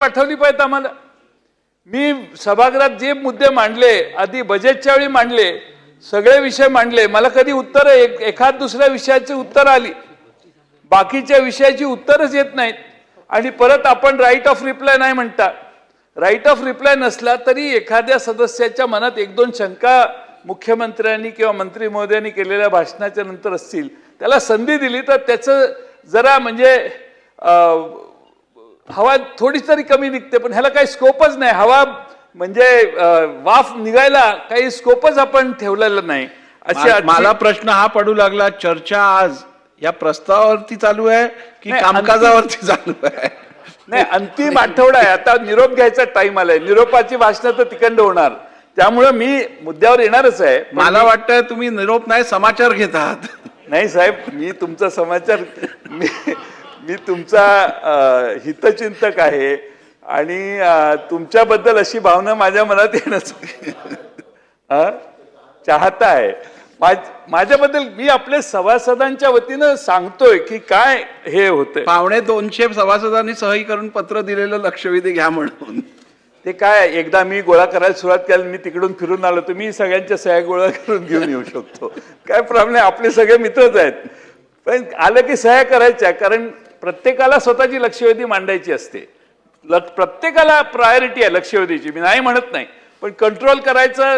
पाठवली पाहिजे आम्हाला। मी सभागृहात जे मुद्दे मांडले, आधी बजेटच्या वेळी मांडले, सगळे विषय मांडले, मला कधी उत्तर एखाद दुसऱ्या विषयाची उत्तर आली, बाकीच्या विषयाची उत्तरच येत नाहीत। आणि परत आपण राईट ऑफ रिप्लाय नाही म्हणता। राईट ऑफ रिप्लाय नसला तरी एखाद्या सदस्याच्या मनात एक दोन शंका मुख्यमंत्र्यांनी किंवा मंत्री महोदयांनी केलेल्या भाषणाच्या नंतर असतील, त्याला संधी दिली तर त्याचं जरा म्हणजे हवा थोडी तरी कमी निघते। पण ह्याला काही स्कोपच नाही, हवा म्हणजे वाफ निघायला काही स्कोपच आपण ठेवलेला नाही। मला प्रश्न हा पडू लागला, चर्चा आज या प्रस्तावावरती चालू आहे की कामकाजावरती चालू आहे? नाही, अंतिम आठवडा आहे, आता निरोप घ्यायचा टाइम आलाय, निरोपाची भाषणं तर तिकडं होणार, त्यामुळे मी मुद्द्यावर येणारच आहे। मला वाटतं तुम्ही निरोप नाही समाचार घेत आहात। नाही साहेब, मी तुमचा समाचार मी तुमचा हितचिंतक आहे आणि तुमच्याबद्दल अशी भावना माझ्या मनात येणंच चाहता आहे। माझ्याबद्दल मी आपल्या सभासदांच्या वतीनं सांगतोय की काय हे होतंय। 250 सभासदांनी सही करून पत्र दिलेलं लक्षवेधी घ्या म्हणून। ते काय, एकदा मी गोळा करायला सुरुवात केली, मी तिकडून फिरून आलो, तर मी सगळ्यांच्या सह्या गोळा करून घेऊन येऊ शकतो, काय प्रॉब्लेम नाही, आपले सगळे मित्रच आहेत। पण आलं की सह्या करायच्या, कारण प्रत्येकाला स्वतःची लक्षवेधी मांडायची असते, प्रत्येकाला प्रायोरिटी आहे लक्षवेधीची, मी नाही म्हणत नाही, पण कंट्रोल करायचा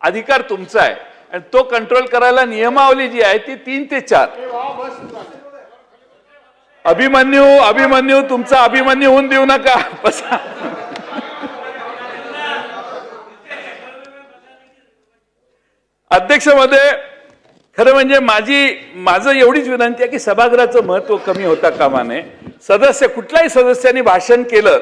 अधिकार तुमचा आहे आणि तो कंट्रोल करायला नियमावली जी आहे ती 3 ते 4। अभिमन्यू तुमचा अभिमन्यू होऊन देऊ नका बसा। अध्यक्ष महोदय, खरं म्हणजे माझं एवढीच विनंती आहे की सभागृहाचं महत्व कमी होता कामा नये। सदस्य कुठल्याही सदस्यांनी भाषण केलं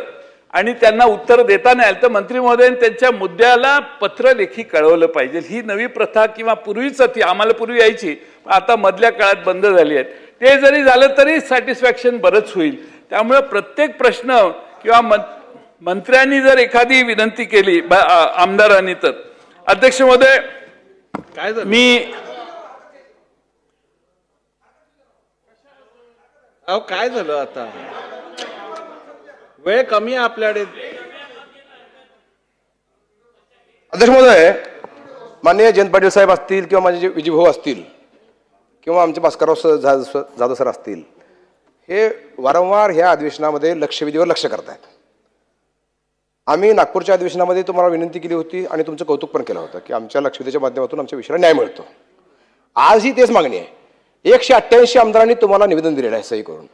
आणि त्यांना उत्तर देता नाही आलं तर मंत्री महोदयांनी त्यांच्या मुद्द्याला पत्रलेखी कळवलं पाहिजे। ही नवी प्रथा किंवा पूर्वीच ती आम्हाला पूर्वी यायची, आता मधल्या काळात बंद झाली आहेत, ते जरी झालं तरी सॅटिस्फॅक्शन बरंच होईल। त्यामुळे प्रत्येक प्रश्न किंवा मंत्र्यांनी जर एखादी विनंती केली आमदारांनी, तर अध्यक्ष महोदय काय झालं? काय झालं आता? वेळ कमी आहे आपल्याकडे। अध्यक्ष महोदय, माननीय जयंत पाटील साहेब असतील किंवा माझे जे विजयभाऊ असतील किंवा आमचे भास्करराव जाधव सर असतील, हे वारंवार ह्या अधिवेशनामध्ये लक्षवेधीवर लक्ष करतायत। आम्ही नागपूरच्या अधिवेशनामध्ये तुम्हाला विनंती केली होती आणि तुमचं कौतुक पण केलं होतं की आमच्या लक्षवेधीच्या माध्यमातून आमच्या विषयाला न्याय मिळतो। आजही तेच मागणी आहे। 188 आमदारांनी तुम्हाला निवेदन दिलेलं आहे सही करून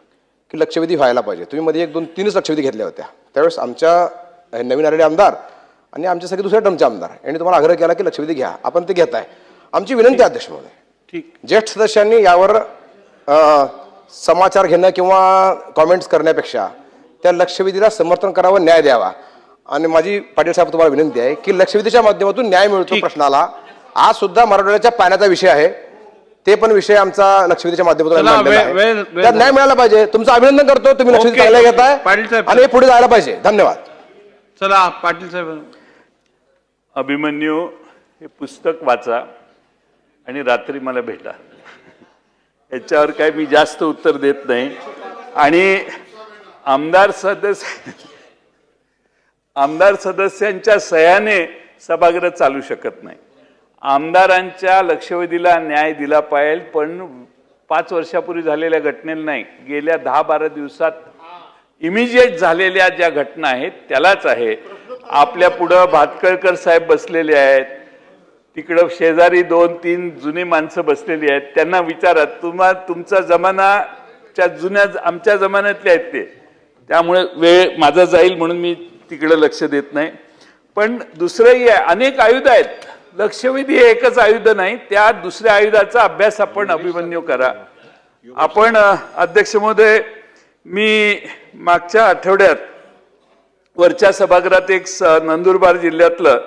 की लक्षवेधी व्हायला पाहिजे। तुम्ही मध्ये 1, 2, 3च लक्षवेधी घेतल्या होत्या, त्यावेळेस आमच्या नवीन आलेले आमदार आणि आमचे सगळे दुसऱ्या टर्मचे आमदार यांनी तुम्हाला आग्रह केला की लक्षवेधी घ्या, आपण ते घेताय। आमची विनंती आहे अध्यक्ष महोदय, ठीक, ज्येष्ठ सदस्यांनी यावर समाचार घेणं किंवा कॉमेंट्स करण्यापेक्षा त्या लक्षवेधीला समर्थन करावं, न्याय द्यावा। आणि माझी पाटील साहेब तुम्हाला विनंती आहे की लक्षवेधीच्या माध्यमातून न्याय मिळतो प्रश्नाला। आज सुद्धा मराठवाड्याच्या पाण्याचा विषय आहे, ते पण विषय आमचा लक्षवेधीच्या माध्यमातून न्याय मिळाला पाहिजे। तुमचं अभिनंदन करतो, तुम्ही लक्षवेधी चांगल्या घेताय आणि पुढे जायला पाहिजे। धन्यवाद। चला पाटील साहेब। अभिमन्यू हे पुस्तक वाचा आणि रात्री मला भेटा, याच्यावर काय मी जास्त उत्तर देत नाही। आणि आमदार सदस्यांच्या सह्याने सभागृह चालू शकत नाही। आमदारांच्या लक्षवेधीला न्याय दिला पाहिजे, पण 5 वर्षापूर्वी झालेल्या घटनेला नाही, गेल्या 10-12 दिवसात इमिजिएट झालेल्या ज्या घटना आहेत त्यालाच आहे। आपल्या पुढं भातकळकर साहेब बसलेले आहेत, तिकडं शेजारी 2-3 जुनी माणसं बसलेली आहेत, त्यांना विचारा, तुमचा जमानाच्या जुन्या आमच्या जमान्यातले आहेत ते, त्यामुळे वेळ माझा जाईल म्हणून मी तिकडे लक्ष देत नाही। पण दुसरंही आहे, अनेक आयुध आहेत, लक्षवेधी हे एकच आयुध नाही, त्या दुसऱ्या आयुधाचा अभ्यास आपण अभिमन्यू करा। आपण अध्यक्ष महोदय, मी मागच्या आठवड्यात वरच्या सभागृहात एक नंदुरबार जिल्ह्यातलं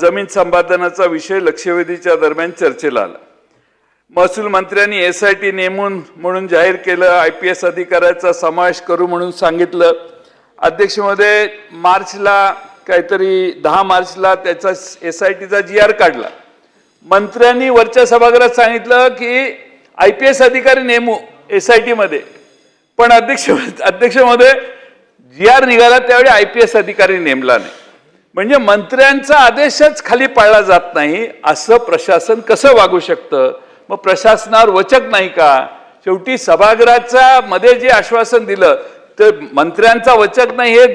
जमीन संपादनाचा विषय लक्षवेधीच्या दरम्यान चर्चेला आला। महसूल मंत्र्यांनी SIT नेमून म्हणून जाहीर केलं, IPS अधिकाऱ्याचा समावेश करू म्हणून सांगितलं। अध्यक्ष महोदय, मार्चला काहीतरी 10 मार्चला त्याचा SITचा GR काढला। मंत्र्यांनी वरच्या सभागृहात सांगितलं की IPS अधिकारी नेमू SIT मध्ये, पण अध्यक्ष महोदय GR निघाला त्यावेळी IPS अधिकारी नेमला नाही. म्हणजे मंत्र्यांचा आदेशच खाली पाळला जात नाही असं प्रशासन कसं वागू शकतं? मग प्रशासनावर वचक नाही का? शेवटी सभागृहाच्या मध्ये जे आश्वासन दिलं तर मंत्र्यांचा वचक नाही हे